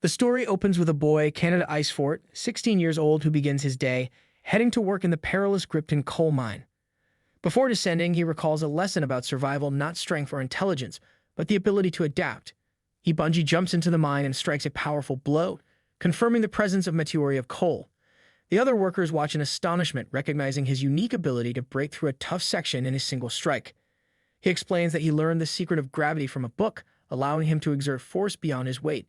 The story opens with a boy, Canada Icefort, 16 years old, who begins his day heading to work in the perilous Gripton coal mine. Before descending, he recalls a lesson about survival, not strength or intelligence, but the ability to adapt. He bungee jumps into the mine and strikes a powerful blow, confirming the presence of Meteoria of coal. The other workers watch in astonishment, recognizing his unique ability to break through a tough section in a single strike. He explains that he learned the secret of gravity from a book, allowing him to exert force beyond his weight.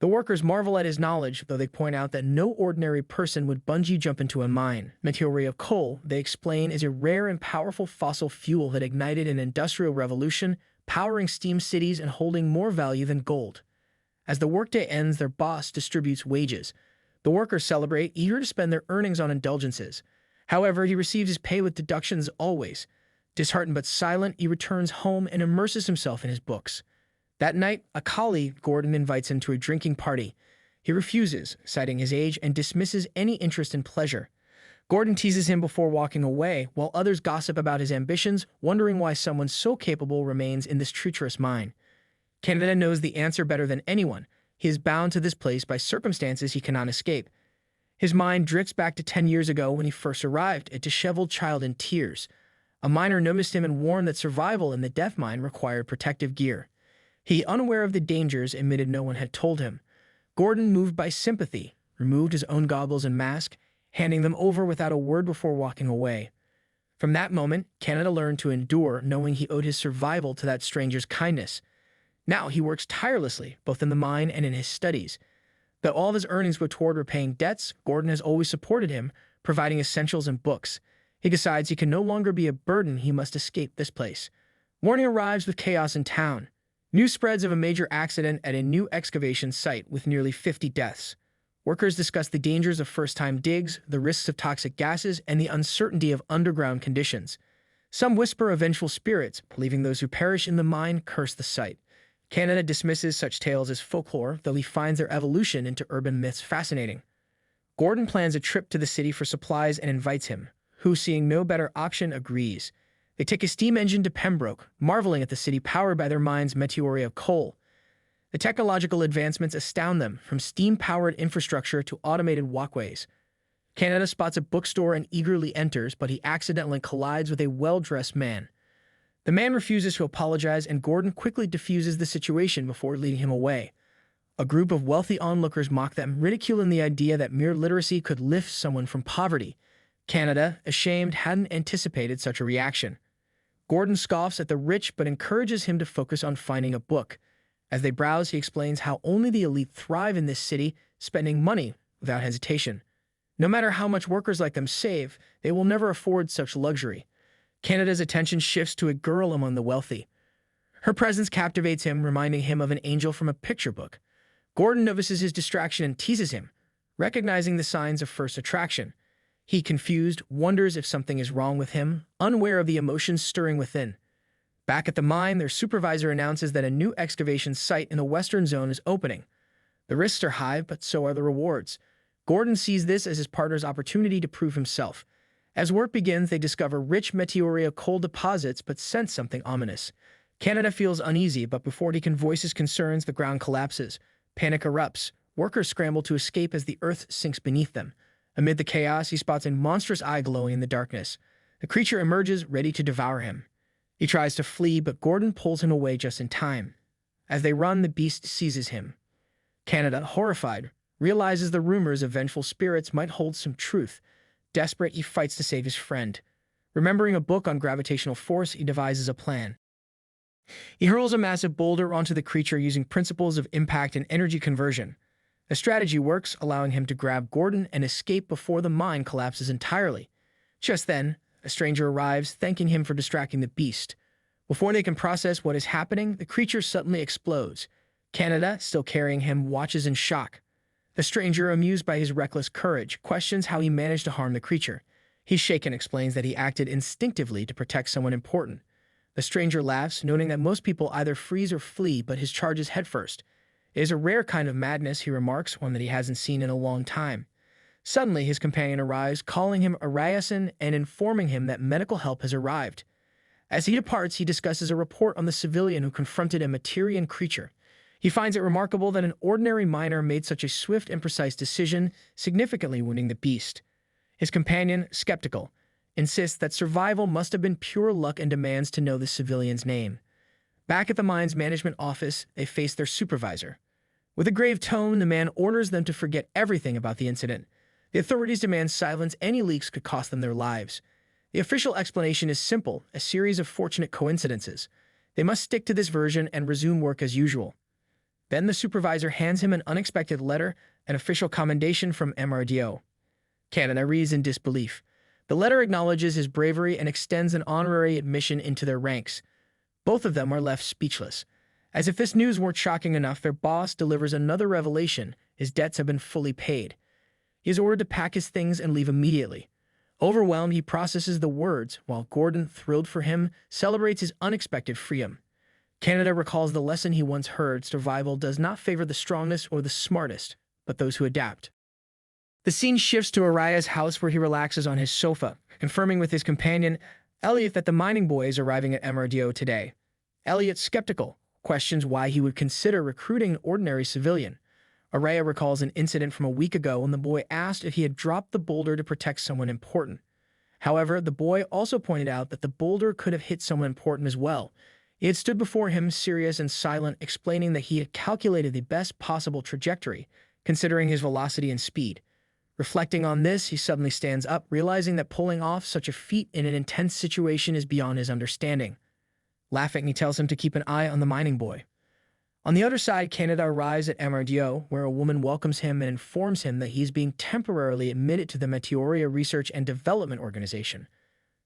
The workers marvel at his knowledge, though they point out that no ordinary person would bungee jump into a mine. Meteoria of coal, they explain, is a rare and powerful fossil fuel that ignited an industrial revolution, powering steam cities and holding more value than gold. As the workday ends, their boss distributes wages. The workers celebrate, eager to spend their earnings on indulgences. However, he receives his pay with deductions always. Disheartened but silent, he returns home and immerses himself in his books. That night, a colleague, Gordon, invites him to a drinking party. He refuses, citing his age, and dismisses any interest in pleasure. Gordon teases him before walking away, while others gossip about his ambitions, wondering why someone so capable remains in this treacherous mine. Canada knows the answer better than anyone. He is bound to this place by circumstances he cannot escape. His mind drifts back to 10 years ago when he first arrived, a disheveled child in tears. A miner noticed him and warned that survival in the death mine required protective gear. He, unaware of the dangers, admitted no one had told him. Gordon, moved by sympathy, removed his own goggles and mask, handing them over without a word before walking away. From that moment, Canada learned to endure, knowing he owed his survival to that stranger's kindness. Now he works tirelessly, both in the mine and in his studies. Though all of his earnings go toward repaying debts, Gordon has always supported him, providing essentials and books. He decides he can no longer be a burden. He must escape this place. Morning arrives with chaos in town. News spreads of a major accident at a new excavation site with nearly 50 deaths. Workers discuss the dangers of first-time digs, the risks of toxic gases, and the uncertainty of underground conditions. Some whisper of vengeful spirits, believing those who perish in the mine curse the site. Canada dismisses such tales as folklore, though he finds their evolution into urban myths fascinating. Gordon plans a trip to the city for supplies and invites him, who, seeing no better option, agrees. They take a steam engine to Pembroke, marveling at the city powered by their mine's Meteoria of coal. The technological advancements astound them, from steam-powered infrastructure to automated walkways. Canada spots a bookstore and eagerly enters, but he accidentally collides with a well-dressed man. The man refuses to apologize, and Gordon quickly diffuses the situation before leading him away. A group of wealthy onlookers mock them, ridiculing the idea that mere literacy could lift someone from poverty. Canada, ashamed, hadn't anticipated such a reaction. Gordon scoffs at the rich but encourages him to focus on finding a book. As they browse, he explains how only the elite thrive in this city, spending money without hesitation. No matter how much workers like them save, they will never afford such luxury. Canada's attention shifts to a girl among the wealthy. Her presence captivates him, reminding him of an angel from a picture book. Gordon notices his distraction and teases him, recognizing the signs of first attraction. He, confused, wonders if something is wrong with him, unaware of the emotions stirring within. Back at the mine, their supervisor announces that a new excavation site in the western zone is opening. The risks are high, but so are the rewards. Gordon sees this as his partner's opportunity to prove himself. As work begins, they discover rich Meteoria coal deposits, but sense something ominous. Canada feels uneasy, but before he can voice his concerns, the ground collapses. Panic erupts. Workers scramble to escape as the earth sinks beneath them. Amid the chaos, he spots a monstrous eye glowing in the darkness. The creature emerges, ready to devour him. He tries to flee, but Gordon pulls him away just in time. As they run, the beast seizes him. Canada, horrified, realizes the rumors of vengeful spirits might hold some truth. Desperate, he fights to save his friend. Remembering a book on gravitational force, he devises a plan. He hurls a massive boulder onto the creature using principles of impact and energy conversion. The strategy works, allowing him to grab Gordon and escape before the mine collapses entirely. Just then, a stranger arrives, thanking him for distracting the beast. Before they can process what is happening, the creature suddenly explodes. Canada, still carrying him, watches in shock. The stranger, amused by his reckless courage, questions how he managed to harm the creature. He's shaken, explains that he acted instinctively to protect someone important. The stranger laughs, noting that most people either freeze or flee, but his charges headfirst. It is a rare kind of madness, he remarks, one that he hasn't seen in a long time. Suddenly, his companion arrives, calling him Ariasan and informing him that medical help has arrived. As he departs, he discusses a report on the civilian who confronted a Meteorian creature. He finds it remarkable that an ordinary miner made such a swift and precise decision, significantly wounding the beast. His companion, skeptical, insists that survival must have been pure luck and demands to know the civilian's name. Back at the mine's management office, they face their supervisor. With a grave tone, the man orders them to forget everything about the incident. The authorities demand silence. Any leaks could cost them their lives. The official explanation is simple, a series of fortunate coincidences. They must stick to this version and resume work as usual. Then the supervisor hands him an unexpected letter, an official commendation from MRDO. Canada reads in disbelief. The letter acknowledges his bravery and extends an honorary admission into their ranks. Both of them are left speechless. As if this news weren't shocking enough, their boss delivers another revelation. His debts have been fully paid. He is ordered to pack his things and leave immediately. Overwhelmed, he processes the words, while Gordon, thrilled for him, celebrates his unexpected freedom. Canada recalls the lesson he once heard: survival does not favor the strongest or the smartest, but those who adapt. The scene shifts to Araya's house, where he relaxes on his sofa, confirming with his companion, Elliot, that the mining boy is arriving at MRDO today. Elliot, skeptical, questions why he would consider recruiting an ordinary civilian. Araya recalls an incident from a week ago when the boy asked if he had dropped the boulder to protect someone important. However, the boy also pointed out that the boulder could have hit someone important as well. He had stood before him, serious and silent, explaining that he had calculated the best possible trajectory, considering his velocity and speed. Reflecting on this, he suddenly stands up, realizing that pulling off such a feat in an intense situation is beyond his understanding. Laughing, he tells him to keep an eye on the mining boy. On the other side, Canada arrives at MRDO, where a woman welcomes him and informs him that he is being temporarily admitted to the Meteoria Research and Development Organization.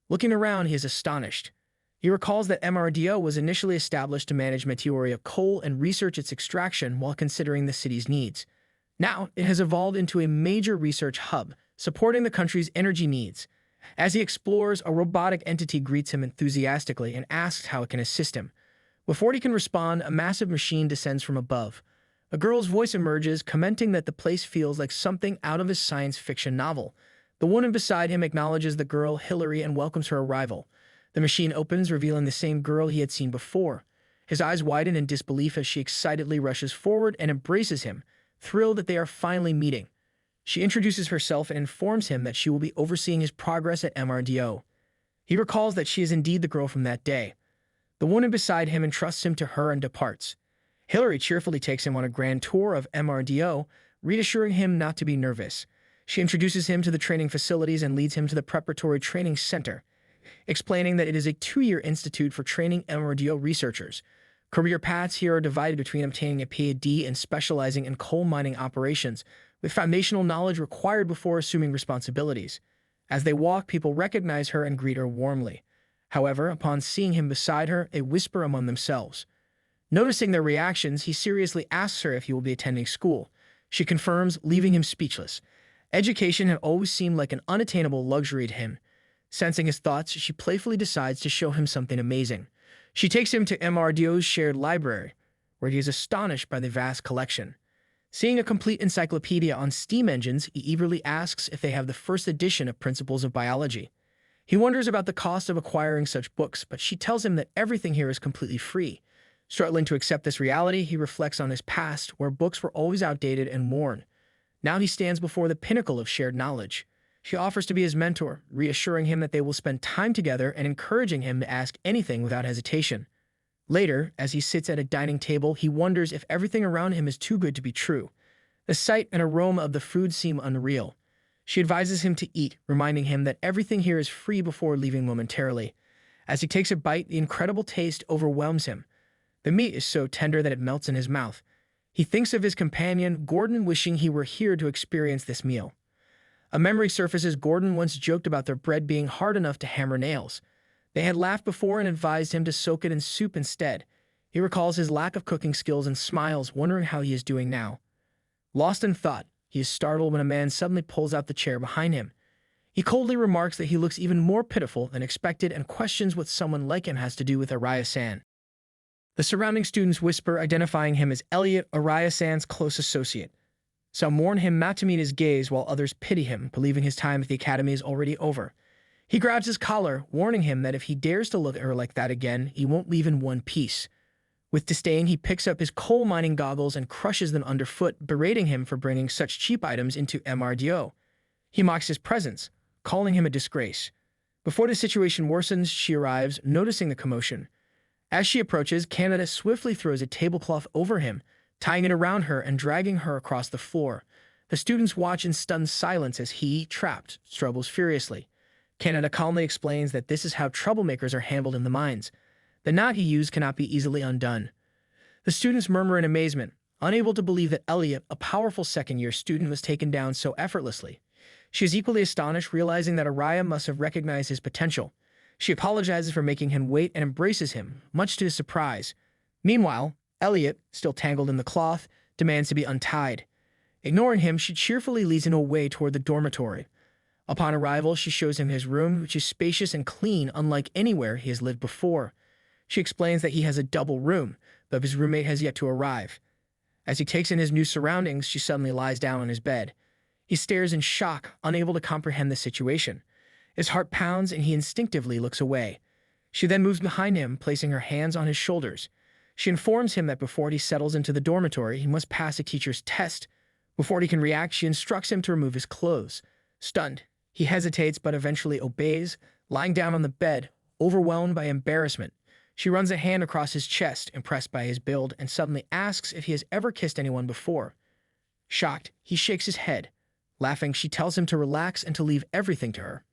Looking around, he is astonished. He recalls that MRDO was initially established to manage Meteoria coal and research its extraction while considering the city's needs. Now, it has evolved into a major research hub, supporting the country's energy needs. As he explores, a robotic entity greets him enthusiastically and asks how it can assist him. Before he can respond, a massive machine descends from above. A girl's voice emerges, commenting that the place feels like something out of a science fiction novel. The woman beside him acknowledges the girl, Hillary, and welcomes her arrival. The machine opens, revealing the same girl he had seen before. His eyes widen in disbelief as she excitedly rushes forward and embraces him, thrilled that they are finally meeting. She introduces herself and informs him that she will be overseeing his progress at MRDO. He recalls that she is indeed the girl from that day. The woman beside him entrusts him to her and departs. Hillary cheerfully takes him on a grand tour of MRDO, reassuring him not to be nervous. She introduces him to the training facilities and leads him to the Preparatory Training Center, explaining that it is a 2-year institute for training MRDO researchers. Career paths here are divided between obtaining a PhD and specializing in coal mining operations, with foundational knowledge required before assuming responsibilities. As they walk, people recognize her and greet her warmly. However, upon seeing him beside her, they whisper among themselves. Noticing their reactions, he seriously asks her if he will be attending school. She confirms, leaving him speechless. Education had always seemed like an unattainable luxury to him. Sensing his thoughts, she playfully decides to show him something amazing. She takes him to MRDO's shared library, where he is astonished by the vast collection. Seeing a complete encyclopedia on steam engines, he eagerly asks if they have the first edition of Principles of Biology. He wonders about the cost of acquiring such books, but she tells him that everything here is completely free. Struggling to accept this reality, he reflects on his past, where books were always outdated and worn. Now he stands before the pinnacle of shared knowledge. She offers to be his mentor, reassuring him that they will spend time together and encouraging him to ask anything without hesitation. Later, as he sits at a dining table, he wonders if everything around him is too good to be true. The sight and aroma of the food seem unreal. She advises him to eat, reminding him that everything here is free before leaving momentarily. As he takes a bite, the incredible taste overwhelms him. The meat is so tender that it melts in his mouth. He thinks of his companion, Gordon, wishing he were here to experience this meal. A memory surfaces. Gordon once joked about their bread being hard enough to hammer nails. They had laughed before and advised him to soak it in soup instead. He recalls his lack of cooking skills and smiles, wondering how he is doing now. Lost in thought, he is startled when a man suddenly pulls out the chair behind him. He coldly remarks that he looks even more pitiful than expected and questions what someone like him has to do with Araya-san. The surrounding students whisper, identifying him as Elliot, Araya-san's close associate. Some warn him not to meet his gaze, while others pity him, believing his time at the academy is already over. He grabs his collar, warning him that if he dares to look at her like that again, he won't leave in one piece. With disdain, he picks up his coal mining goggles and crushes them underfoot, berating him for bringing such cheap items into MRDO. He mocks his presence, calling him a disgrace. Before the situation worsens, she arrives, noticing the commotion. As she approaches, Canada swiftly throws a tablecloth over him, tying it around her and dragging her across the floor. The students watch in stunned silence as he, trapped, struggles furiously. Canada calmly explains that this is how troublemakers are handled in the mines. The knot he used cannot be easily undone. The students murmur in amazement, unable to believe that Elliot, a powerful second-year student, was taken down so effortlessly. She is equally astonished, realizing that Araya must have recognized his potential. She apologizes for making him wait and embraces him, much to his surprise. Meanwhile, Elliot, still tangled in the cloth, demands to be untied. Ignoring him, she cheerfully leads him away toward the dormitory. Upon arrival, she shows him his room, which is spacious and clean, unlike anywhere he has lived before. She explains that he has a double room, but his roommate has yet to arrive. As he takes in his new surroundings, she suddenly lies down on his bed. He stares in shock, unable to comprehend the situation. His heart pounds and he instinctively looks away. She then moves behind him, placing her hands on his shoulders. She informs him that before he settles into the dormitory, he must pass a teacher's test. Before he can react, she instructs him to remove his clothes. Stunned, he hesitates but eventually obeys, lying down on the bed, overwhelmed by embarrassment. She runs a hand across his chest, impressed by his build, and suddenly asks if he has ever kissed anyone before. Shocked, he shakes his head. Laughing, she tells him to relax and to leave everything to her.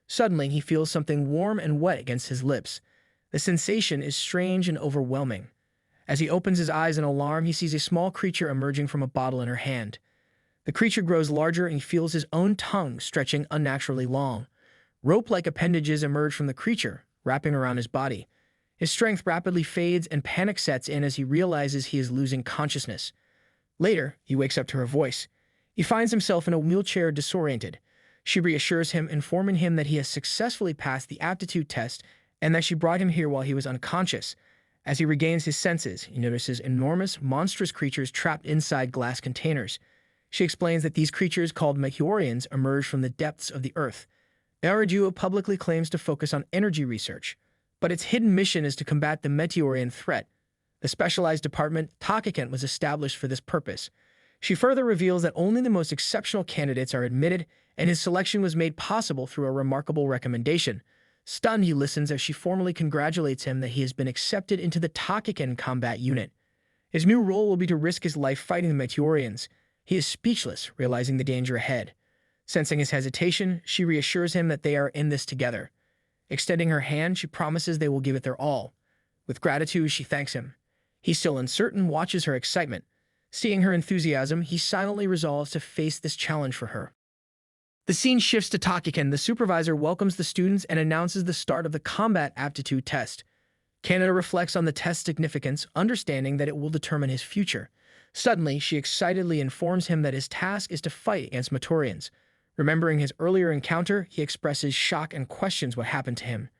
Suddenly, he feels something warm and wet against his lips. The sensation is strange and overwhelming. As he opens his eyes in alarm, he sees a small creature emerging from a bottle in her hand. The creature grows larger and he feels his own tongue stretching unnaturally long. Rope-like appendages emerge from the creature, wrapping around his body. His strength rapidly fades and panic sets in as he realizes he is losing consciousness. Later, he wakes up to her voice. He finds himself in a wheelchair, disoriented. She reassures him, informing him that he has successfully passed the aptitude test and that she brought him here while he was unconscious. As he regains his senses, he notices enormous, monstrous creatures trapped inside glass containers. She explains that these creatures, called Meteorians, emerge from the depths of the Earth. MRDO publicly claims to focus on energy research, but its hidden mission is to combat the Meteorian threat. The specialized department, Takakent, was established for this purpose. She further reveals that only the most exceptional candidates are admitted, and his selection was made possible through a remarkable recommendation. Stunned, he listens as she formally congratulates him that he has been accepted into the Takakent combat unit. His new role will be to risk his life fighting the Meteorians. He is speechless, realizing the danger ahead. Sensing his hesitation, she reassures him that they are in this together. Extending her hand, she promises they will give it their all. With gratitude, she thanks him. He, still uncertain, watches her excitement. Seeing her enthusiasm, he silently resolves to face this challenge for her. The scene shifts to Takakent. The supervisor welcomes the students and announces the start of the combat aptitude test. Canada reflects on the test's significance, understanding that it will determine his future. Suddenly, she excitedly informs him that his task is to fight against Meteorians. Remembering his earlier encounter, he expresses shock and questions what happened to him.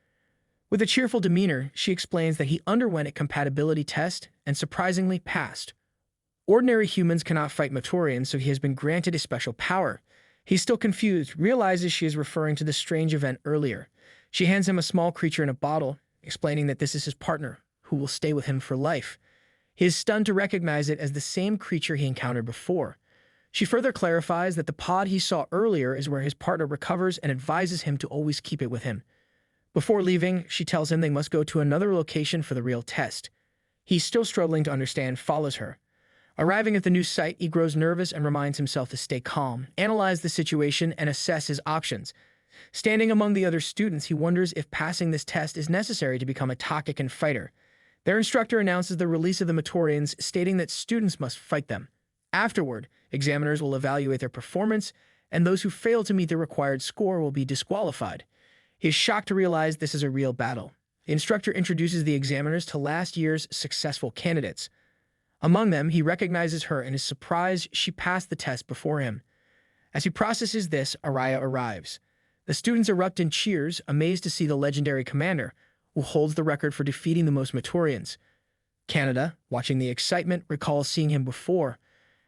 With a cheerful demeanor, she explains that he underwent a compatibility test and surprisingly passed. Ordinary humans cannot fight Meteorians, so he has been granted a special power. He's still confused, realizes she is referring to the strange event earlier. She hands him a small creature in a bottle, explaining that this is his partner, who will stay with him for life. He is stunned to recognize it as the same creature he encountered before. She further clarifies that the pod he saw earlier is where his partner recovers and advises him to always keep it with him. Before leaving, she tells him they must go to another location for the real test. He, still struggling to understand, follows her. Arriving at the new site, he grows nervous and reminds himself to stay calm, analyze the situation, and assess his options. Standing among the other students, he wonders if passing this test is necessary to become a Takakent fighter. Their instructor announces the release of the Meteorians, stating that students must fight them. Afterward, examiners will evaluate their performance, and those who fail to meet the required score will be disqualified. He is shocked to realize this is a real battle. The instructor introduces the examiners to last year's successful candidates. Among them, he recognizes her and is surprised she passed the test before him. As he processes this, Araya arrives. The students erupt in cheers, amazed to see the legendary commander, who holds the record for defeating the most Meteorians. Canada, watching the excitement, recalls seeing him before.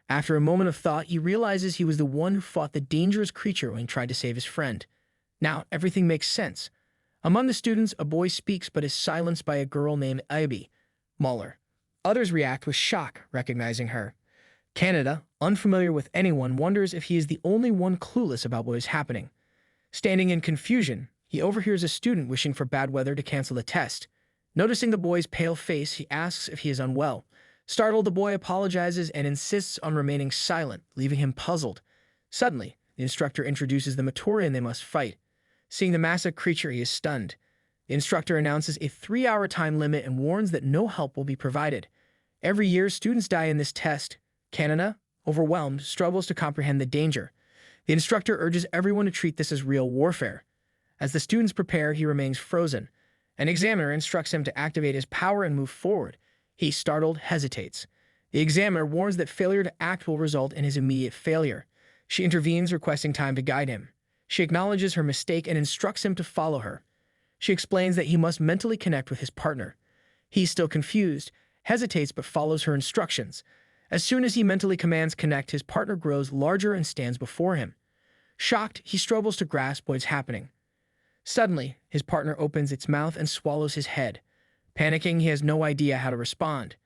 After a moment of thought, he realizes he was the one who fought the dangerous creature when he tried to save his friend. Now, everything makes sense. Among the students, a boy speaks but is silenced by a girl named Ivy Muller. Others react with shock, recognizing her. Canada, unfamiliar with anyone, wonders if he is the only one clueless about what is happening. Standing in confusion, he overhears a student wishing for bad weather to cancel the test. Noticing the boy's pale face, he asks if he is unwell. Startled, the boy apologizes and insists on remaining silent, leaving him puzzled. Suddenly, the instructor introduces the Meteorian they must fight. Seeing the massive creature, he is stunned. The instructor announces a 3-hour time limit and warns that no help will be provided. Every year, students die in this test. Canada, overwhelmed, struggles to comprehend the danger. The instructor urges everyone to treat this as real warfare. As the students prepare, he remains frozen. An examiner instructs him to activate his power and move forward. He, startled, hesitates. The examiner warns that failure to act will result in his immediate failure. She intervenes, requesting time to guide him. She acknowledges her mistake and instructs him to follow her. She explains that he must mentally connect with his partner. He, still confused, hesitates but follows her instructions. As soon as he mentally commands connect, his partner grows larger and stands before him. Shocked, he struggles to grasp what is happening. Suddenly, his partner opens its mouth and swallows his head. Panicking, he has no idea how to respond.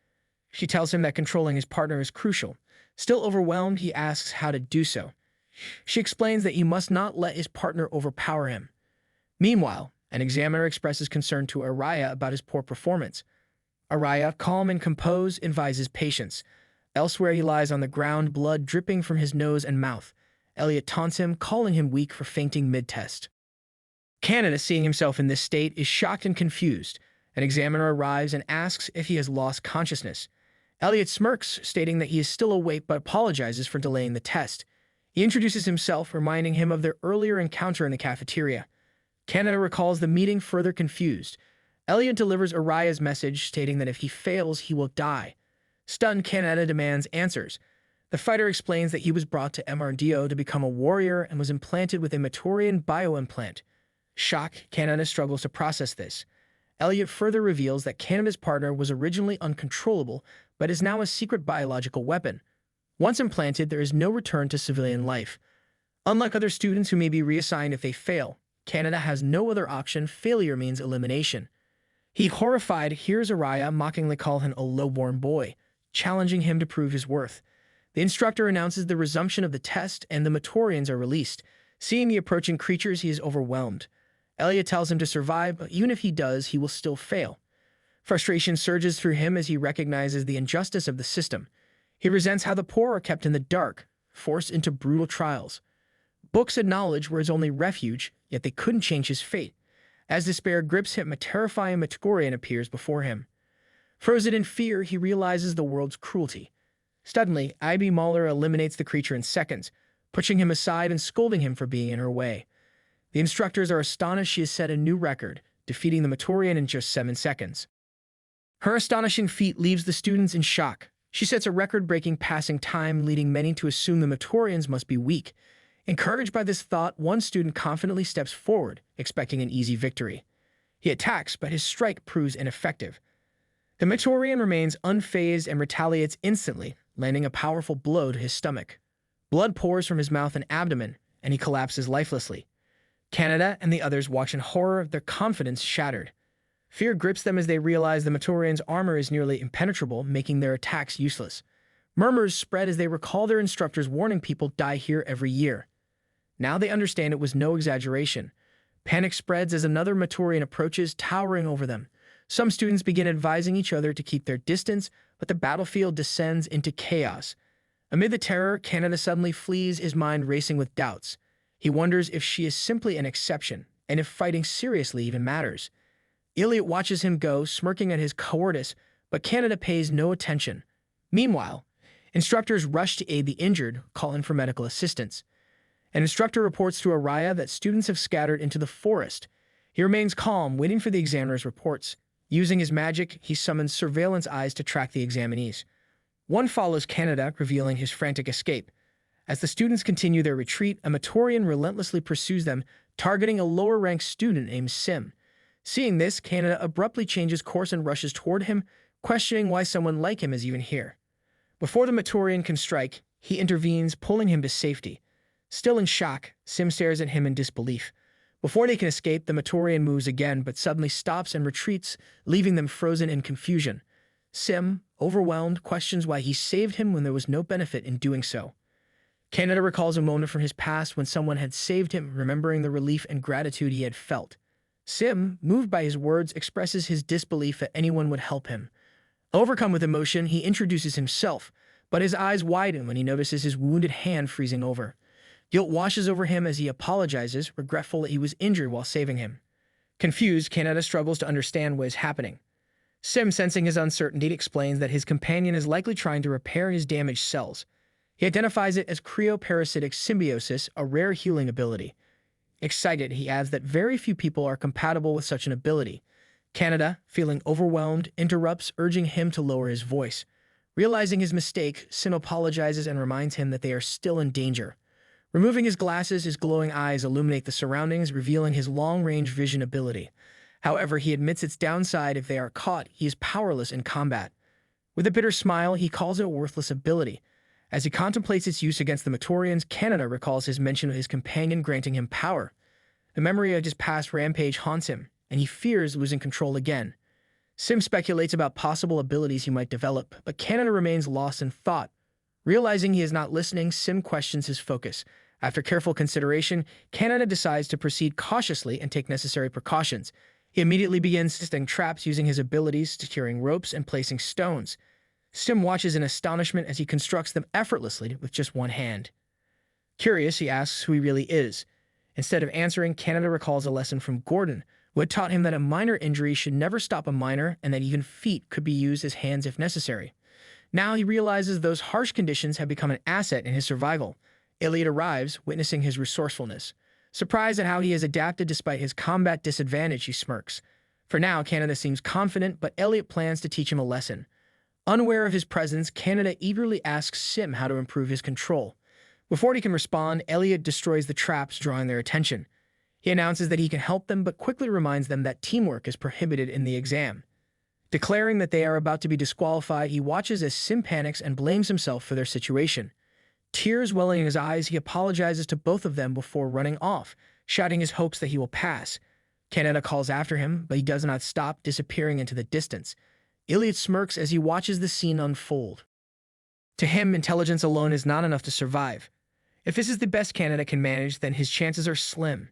She tells him that controlling his partner is crucial. Still overwhelmed, he asks how to do so. She explains that he must not let his partner overpower him. Meanwhile, an examiner expresses concern to Araya about his poor performance. Araya, calm and composed, advises patience. Elsewhere, he lies on the ground, blood dripping from his nose and mouth. Elliot taunts him, calling him weak for fainting mid-test. Canada, seeing himself in this state, is shocked and confused. An examiner arrives and asks if he has lost consciousness. Elliot smirks, stating that he is still awake but apologizes for delaying the test. He introduces himself, reminding him of their earlier encounter in the cafeteria. Canada recalls the meeting, further confused. Elliot delivers Araya's message, stating that if he fails, he will die. Stunned, Canada demands answers. The fighter explains that he was brought to MRDO to become a warrior and was implanted with a Meteorian bioimplant. Shocked, Canada struggles to process this. Elliot further reveals that Canada's partner was originally uncontrollable, but is now a secret biological weapon. Once implanted, there is no return to civilian life. Unlike other students who may be reassigned if they fail, Canada has no other option. Failure means elimination. He, horrified, hears Araya mockingly call him a low-born boy, challenging him to prove his worth. The instructor announces the resumption of the test and the Meteorians are released. Seeing the approaching creatures, he is overwhelmed. Elliot tells him to survive, but even if he does, he will still fail. Frustration surges through him as he recognizes the injustice of the system. He resents how the poor are kept in the dark, forced into brutal trials. Books and knowledge were his only refuge, yet they couldn't change his fate. As despair grips him, a terrifying Meteorian appears before him. Frozen in fear, he realizes the world's cruelty. Suddenly, Ivy Mahler eliminates the creature in seconds, pushing him aside and scolding him for being in her way. The instructors are astonished she has set a new record, defeating the Meteorian in just 7 seconds. Her astonishing feat leaves the students in shock. She sets a record-breaking passing time, leading many to assume the Meteorians must be weak. Encouraged by this thought, one student confidently steps forward, expecting an easy victory. He attacks, but his strike proves ineffective. The Meteorian remains unfazed and retaliates instantly, landing a powerful blow to his stomach. Blood pours from his mouth and abdomen, and he collapses lifelessly. Canada and the others watch in horror, their confidence shattered. Fear grips them as they realize the Meteorian's armor is nearly impenetrable, making their attacks useless. Murmurs spread as they recall their instructors warning people die here every year. Now they understand it was no exaggeration. Panic spreads as another Meteorian approaches, towering over them. Some students begin advising each other to keep their distance, but the battlefield descends into chaos. Amid the terror, Canada suddenly flees, his mind racing with doubts. He wonders if she is simply an exception, and if fighting seriously even matters. Elliot watches him go, smirking at his cowardice, but Canada pays no attention. Meanwhile, instructors rush to aid the injured, calling for medical assistance. An instructor reports to Araya that students have scattered into the forest. He remains calm, waiting for the examiner's reports. Using his magic, he summons surveillance eyes to track the examinees. One follows Canada, revealing his frantic escape. As the students continue their retreat, a Meteorian relentlessly pursues them, targeting a lower-ranked student named Sim. Seeing this, Canada abruptly changes course and rushes toward him, questioning why someone like him is even here. Before the Meteorian can strike, he intervenes, pulling him to safety. Still in shock, Sim stares at him in disbelief. Before they can escape, the Meteorian moves again, but suddenly stops and retreats, leaving them frozen in confusion. Sim, overwhelmed, questions why he saved him when there was no benefit in doing so. Canada recalls a moment from his past when someone had saved him, remembering the relief and gratitude he had felt. Sim, moved by his words, expresses his disbelief that anyone would help him. Overcome with emotion, he introduces himself, but his eyes widen when he notices his wounded hand freezing over. Guilt washes over him as he apologizes, regretful that he was injured while saving him. Confused, Canada struggles to understand what is happening. Sim, sensing his uncertainty, explains that his companion is likely trying to repair his damaged cells. He identifies it as cryoparasitic symbiosis, a rare healing ability. Excited, he adds that very few people are compatible with such an ability. Canada, feeling overwhelmed, interrupts, urging him to lower his voice. Realizing his mistake, Sim apologizes and reminds him that they are still in danger. Removing his glasses, his glowing eyes illuminate the surroundings, revealing his long-range vision ability. However, he admits its downside: if they are caught, he is powerless in combat. With a bitter smile, he calls it a worthless ability. As he contemplates its use against the Meteorians, Canada recalls his mention of his companion granting him power. The memory of his past rampage haunts him, and he fears losing control again. Sim speculates about possible abilities he might develop, but Canada remains lost in thought. Realizing he is not listening, Sim questions his focus. After careful consideration, Canada decides to proceed cautiously and take necessary precautions. He immediately begins setting traps using his abilities, securing ropes and placing stones. Sim watches in astonishment as he constructs them effortlessly with just one hand. Curious, he asks who he really is. Instead of answering, Canada recalls a lesson from Gordon, who had taught him that a minor injury should never stop a miner and that even feet could be used as hands if necessary. Now he realizes those harsh conditions have become an asset in his survival. Elliot arrives, witnessing his resourcefulness. Surprised at how he has adapted despite his combat disadvantage, he smirks. For now, Canada seems confident, but Elliot plans to teach him a lesson. Unaware of his presence, Canada eagerly asks Sim how to improve his control. Before he can respond, Elliot destroys the traps, drawing their attention. He announces that he can help them, but quickly reminds them that teamwork is prohibited in the exam. Declaring that they are about to be disqualified, he watches as Sim panics and blames himself for their situation. Tears welling in his eyes, he apologizes to both of them before running off, shouting his hopes that he will pass. Canada calls after him, but he does not stop, disappearing into the distance. Elliot smirks as he watches the scene unfold. To him, intelligence alone is not enough to survive. If this is the best Canada can manage, then his chances are slim.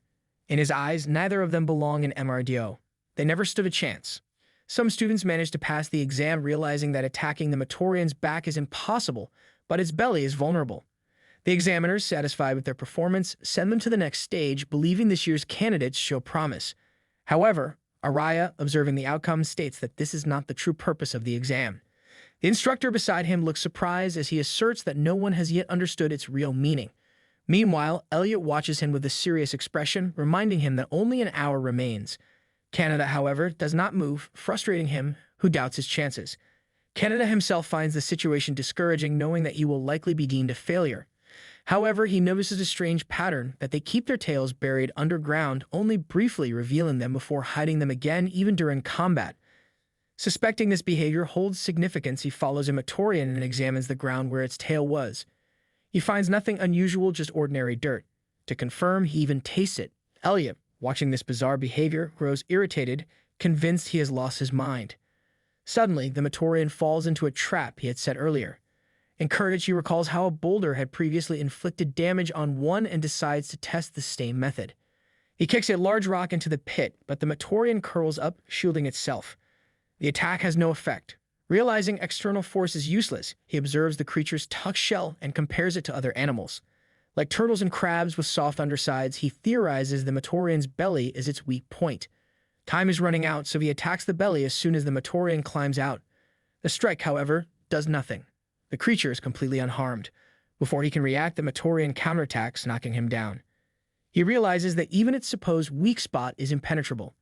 In his eyes, neither of them belong in MRDO. They never stood a chance. Some students manage to pass the exam, realizing that attacking the Meteorian's back is impossible, but its belly is vulnerable. The examiners, satisfied with their performance, send them to the next stage, believing this year's candidates show promise. However, Araya, observing the outcome, states that this is not the true purpose of the exam. The instructor beside him looks surprised as he asserts that no one has yet understood its real meaning. Meanwhile, Elliot watches him with a serious expression, reminding him that only an hour remains. Canada, however, does not move, frustrating him, who doubts his chances. Canada himself finds the situation discouraging, knowing that he will likely be deemed a failure. However, he notices a strange pattern, that they keep their tails buried underground, only briefly revealing them before hiding them again, even during combat. Suspecting this behavior holds significance, he follows a Meteorian and examines the ground where its tail was. He finds nothing unusual, just ordinary dirt. To confirm, he even tastes it. Elliot, watching this bizarre behavior, grows irritated, convinced he has lost his mind. Suddenly, the Meteorian falls into a trap he had set earlier. Encouraged, he recalls how a boulder had previously inflicted damage on one and decides to test the same method. He kicks a large rock into the pit, but the Meteorian curls up, shielding itself. The attack has no effect. Realizing external force is useless, he observes the creature's tucked shell and compares it to other animals. Like turtles and crabs with soft undersides, he theorizes the Meteorian's belly is its weak point. Time is running out, so he attacks the belly as soon as the Meteorian climbs out. The strike, however, does nothing. The creature is completely unharmed. Before he can react, the Meteorian counterattacks, knocking him down. He realizes that even its supposed weak spot is impenetrable.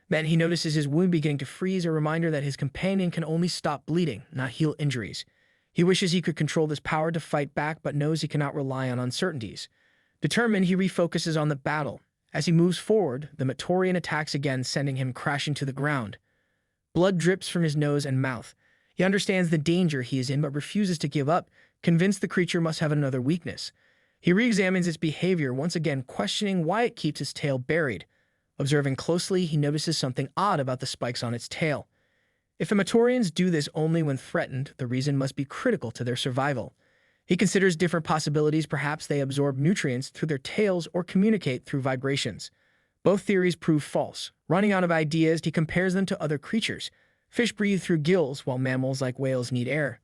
Then he notices his wound beginning to freeze, a reminder that his companion can only stop bleeding, not heal injuries. He wishes he could control this power to fight back, but knows he cannot rely on uncertainties. Determined, he refocuses on the battle. As he moves forward, the Meteorian attacks again, sending him crashing to the ground. Blood drips from his nose and mouth. He understands the danger he is in, but refuses to give up, convinced the creature must have another weakness. He re-examines its behavior, once again questioning why it keeps its tail buried. Observing closely, he notices something odd about the spikes on its tail. If Amatorians do this only when threatened, the reason must be critical to their survival. He considers different possibilities. Perhaps they absorb nutrients through their tails or communicate through vibrations. Both theories prove false. Running out of ideas, he compares them to other creatures. Fish breathe through gills, while mammals like whales need air.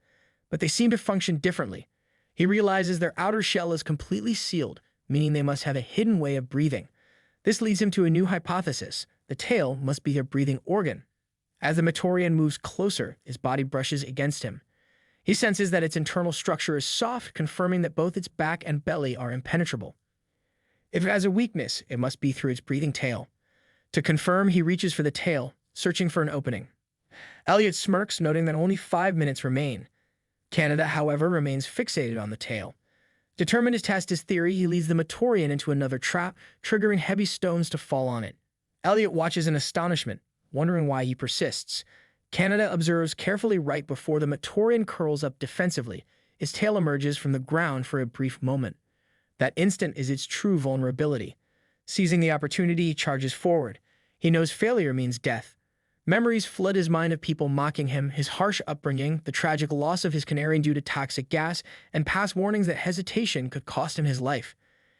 But they seem to function differently. He realizes their outer shell is completely sealed, meaning they must have a hidden way of breathing. This leads him to a new hypothesis. The tail must be their breathing organ. As the Meteorian moves closer, his body brushes against him. He senses that its internal structure is soft, confirming that both its back and belly are impenetrable. If it has a weakness, it must be through its breathing tail. To confirm, he reaches for the tail, searching for an opening. Elliot smirks, noting that only 5 minutes remain. Canada, however, remains fixated on the tail. Determined to test his theory, he leads the Meteorian into another trap, triggering heavy stones to fall on it. Elliot watches in astonishment, wondering why he persists. Canada observes carefully right before the Meteorian curls up defensively. Its tail emerges from the ground for a brief moment. That instant is its true vulnerability. Seizing the opportunity, he charges forward. He knows failure means death. Memories flood his mind of people mocking him, his harsh upbringing, the tragic loss of his canary due to toxic gas, and past warnings that hesitation could cost him his life.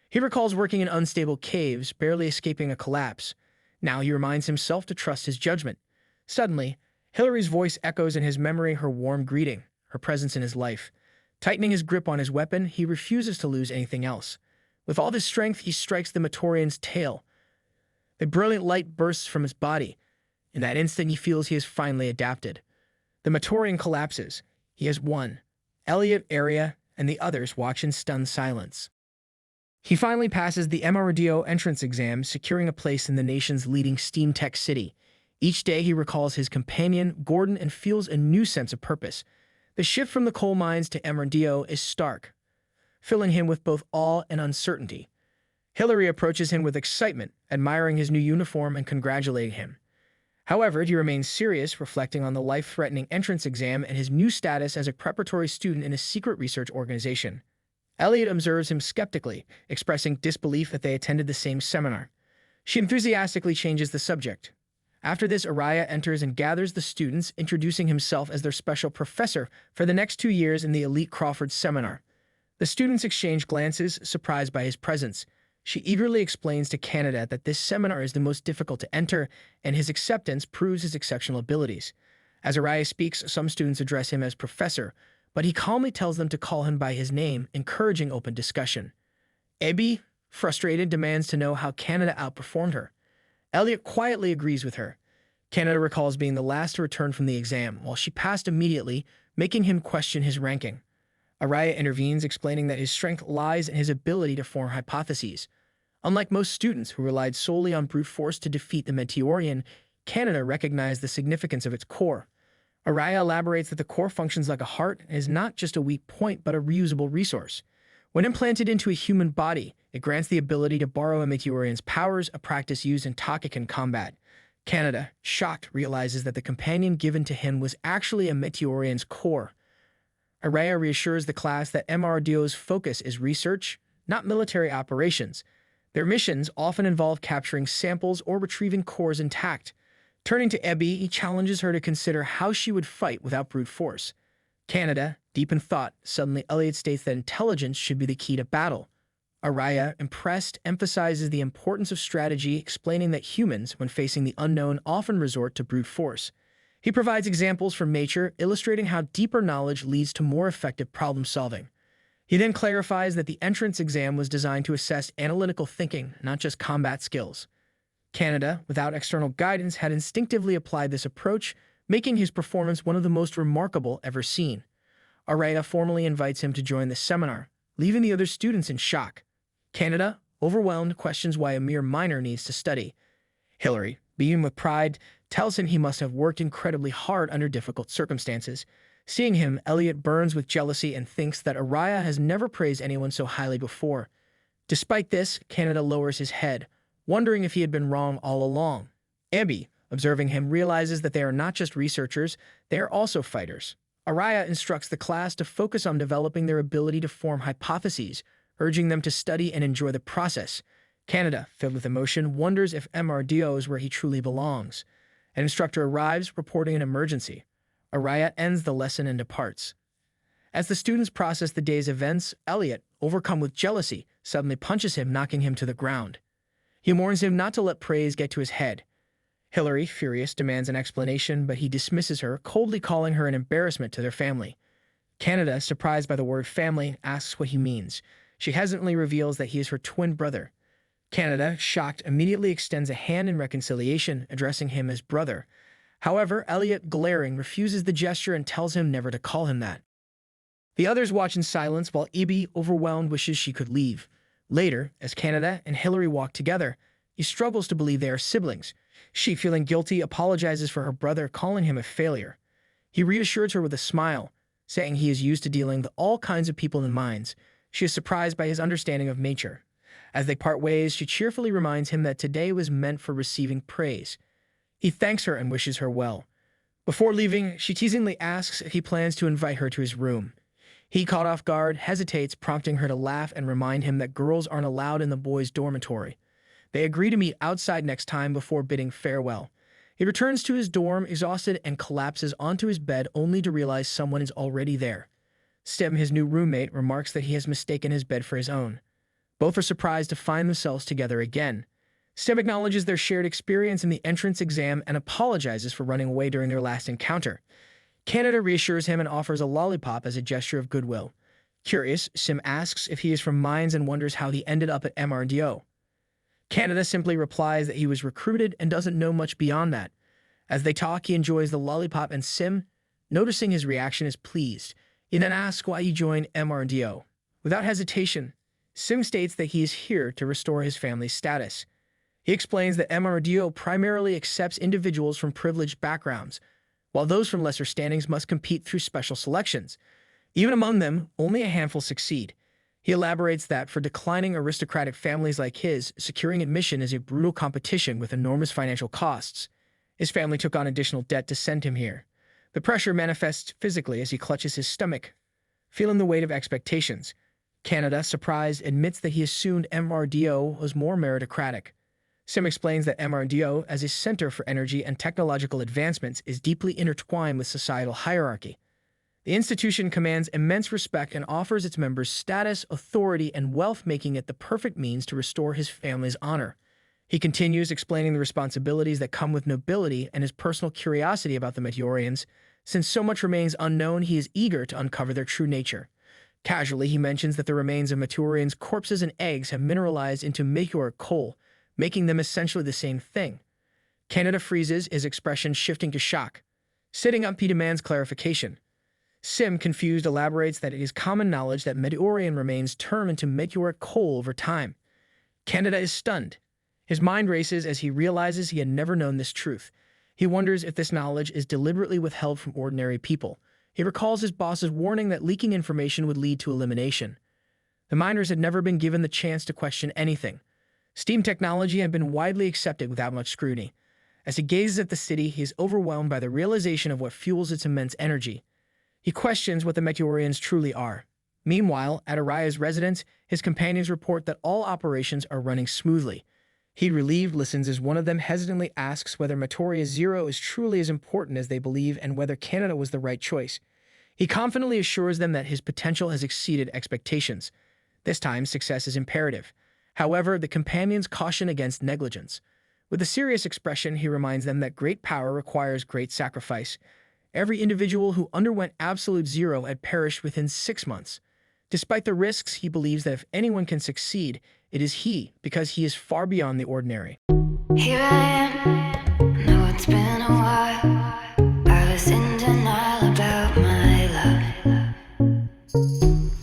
He recalls working in unstable caves, barely escaping a collapse. Now he reminds himself to trust his judgment. Suddenly, Hillary's voice echoes in his memory, her warm greeting, her presence in his life. Tightening his grip on his weapon, he refuses to lose anything else. With all his strength, he strikes the Meteorian's tail. A brilliant light bursts from his body. In that instant, he feels he has finally adapted. The Meteorian collapses. He has won. Elliot, Aria, and the others watch in stunned silence. He finally passes the MRDO entrance exam, securing a place in the nation's leading steam tech city. Each day, he recalls his companion, Gordon, and feels a new sense of purpose. The shift from the coal mines to MRDO is stark, filling him with both awe and uncertainty. Hillary approaches him with excitement, admiring his new uniform and congratulating him. However, he remains serious, reflecting on the life-threatening entrance exam and his new status as a preparatory student in a secret research organization. Elliot observes him skeptically, expressing disbelief that they attended the same seminar. She enthusiastically changes the subject. After this, Araya enters and gathers the students, introducing himself as their special professor for the next 2 years in the elite Crawford seminar. The students exchange glances, surprised by his presence. She eagerly explains to Canada that this seminar is the most difficult to enter, and his acceptance proves his exceptional abilities. As Araya speaks, some students address him as professor, but he calmly tells them to call him by his name, encouraging open discussion. Abby, frustrated, demands to know how Canada outperformed her. Elliot quietly agrees with her. Canada recalls being the last to return from the exam, while she passed immediately, making him question his ranking. Araya intervenes, explaining that his strength lies in his ability to form hypotheses. Unlike most students who relied solely on brute force to defeat the Meteorian, Canada recognized the significance of its core. Araya elaborates that the core functions like a heart and is not just a weak point but a reusable resource. When implanted into a human body, it grants the ability to borrow a Meteorian's powers, a practice used in Takikan combat. Canada, shocked, realizes that the companion given to him was actually a Meteorian's core. Araya reassures the class that MRDO's focus is research, not military operations. Their missions often involve capturing samples or retrieving cores intact. Turning to Ebby, he challenges her to consider how she would fight without brute force. Canada, deep in thought, suddenly Elliot states that intelligence should be the key to battle. Araya, impressed, emphasizes the importance of strategy, explaining that humans, when facing the unknown, often resort to brute force. He provides examples from nature, illustrating how deeper knowledge leads to more effective problem-solving. He then clarifies that the entrance exam was designed to assess analytical thinking, not just combat skills. Canada, without external guidance, had instinctively applied this approach, making his performance one of the most remarkable ever seen. Araya formally invites him to join the seminar, leaving the other students in shock. Canada, overwhelmed, questions why a mere minor needs to study. Hillary, beaming with pride, tells him he must have worked incredibly hard under difficult circumstances. Seeing him, Elliot burns with jealousy and thinks that Araya has never praised anyone so highly before. Despite this, Canada lowers his head, wondering if he had been wrong all along. Abby, observing him, realizes that they are not just researchers, they are also fighters. Araya instructs the class to focus on developing their ability to form hypotheses, urging them to study and enjoy the process. Canada, filled with emotion, wonders if MRDO is where he truly belongs. An instructor arrives, reporting an emergency. Araya ends the lesson and departs. As the students process the day's events, Elliot, overcome with jealousy, suddenly punches him, knocking him to the ground. He warns him not to let praise get to his head. Hillary, furious, demands an explanation, but he dismisses her, coldly calling her an embarrassment to their family. Canada, surprised by the word family, asks what he means. She hesitantly reveals that he is her twin brother. Canada, shocked, immediately extends a hand in reconciliation, addressing him as brother. However, Elliot, glaring, refuses the gesture and tells him never to call him that. The others watch in silence while Ibi, overwhelmed, wishes she could leave. Later, as Canada and Hillary walk together, he struggles to believe they are siblings. She, feeling guilty, apologizes for her brother, calling him a failure. He reassures her with a smile, saying he is used to dealing with all kinds of people and minds. She is surprised by his understanding of nature. As they part ways, she cheerfully reminds him that today was meant for receiving praise. He thanks her and wishes her well. Before leaving, she teasingly asks if he plans to invite her to his room. He, caught off guard, hesitates, prompting her to laugh and remind him that girls aren't allowed in the boys' dormitory. They agree to meet outside next time before bidding farewell. He returns to his dorm, exhausted, and collapses onto his bed only to realize someone is already there. Stem, his new roommate, remarks that he has mistaken his bed for his own. Both are surprised to find themselves together again. Stem acknowledges their shared experience in the entrance exam and apologizes for running away during their last encounter. Canada reassures him and offers a lollipop as a gesture of goodwill. Curious, Sim asks if he is from Mines and wonders how he ended up at MRDO. Canada simply replies that he was recruited and doesn't know much beyond that. As they talk, he enjoys the lollipop and Sim, noticing his reaction, is pleased. He then asks why he joined MRDO. Without hesitation, Sim states that he is here to restore his family's status. He explains that MRDO primarily accepts individuals from privileged backgrounds, while those from lesser standings must compete through special selections. Even among them, only a handful succeed. He elaborates that for declining aristocratic families like his, securing admission is a brutal competition with enormous financial costs. His family took on additional debt to send him here. The pressure manifests physically as he clutches his stomach, feeling the weight of expectations. Canada, surprised, admits that he assumed MRDO was more meritocratic. Sim explains that MRDO, as a center for energy and technological advancements, is deeply intertwined with societal hierarchy. The institution commands immense respect and offers its members status, authority, and wealth, making it the perfect means to restore his family's honor. He continues, explaining the responsibilities that come with nobility and his personal curiosity about the Meteorians. Since so much remains unknown, he is eager to uncover their true nature. Casually, he mentions that the remains of Meteorians' corpses and eggs have mineralized into meteoric coal, making them essentially the same thing. Canada freezes, his expression shifting to shock. Sitting up, he demands clarification. Sim, confused, elaborates that it is common knowledge that Meteorian remains turn into meteoric coal over time. Canada is stunned. His mind races as he realizes he had never known this truth. He wonders if this knowledge is deliberately withheld from ordinary people. He recalls his boss's warning that leaking information would lead to elimination. The miners had never been given the chance to question anything. Steam technology had been widely accepted without much scrutiny. As he gazes at the city, he is overwhelmed by the realization of what fuels its immense energy. He questions what the Meteorians truly are. Meanwhile, at Araya's residence, his companions report that all operations are running smoothly. He, relieved, listens as one of them hesitantly asks whether Meteoria Zero is truly as important as they believe and whether Canada was the right choice. He confidently assures them that his potential has exceeded expectations. This time, success is imperative. However, the companions caution against negligence. With a serious expression, he reminds them that great power requires great sacrifice. Every individual who underwent absolute zero had perished within 6 months. Despite the risks, he believes that if anyone can succeed, it is he, because he is far beyond the ordinary. Here I am, know it's been a while. I was in denial about my love.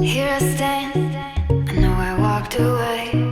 Here I stand, I know I walked away.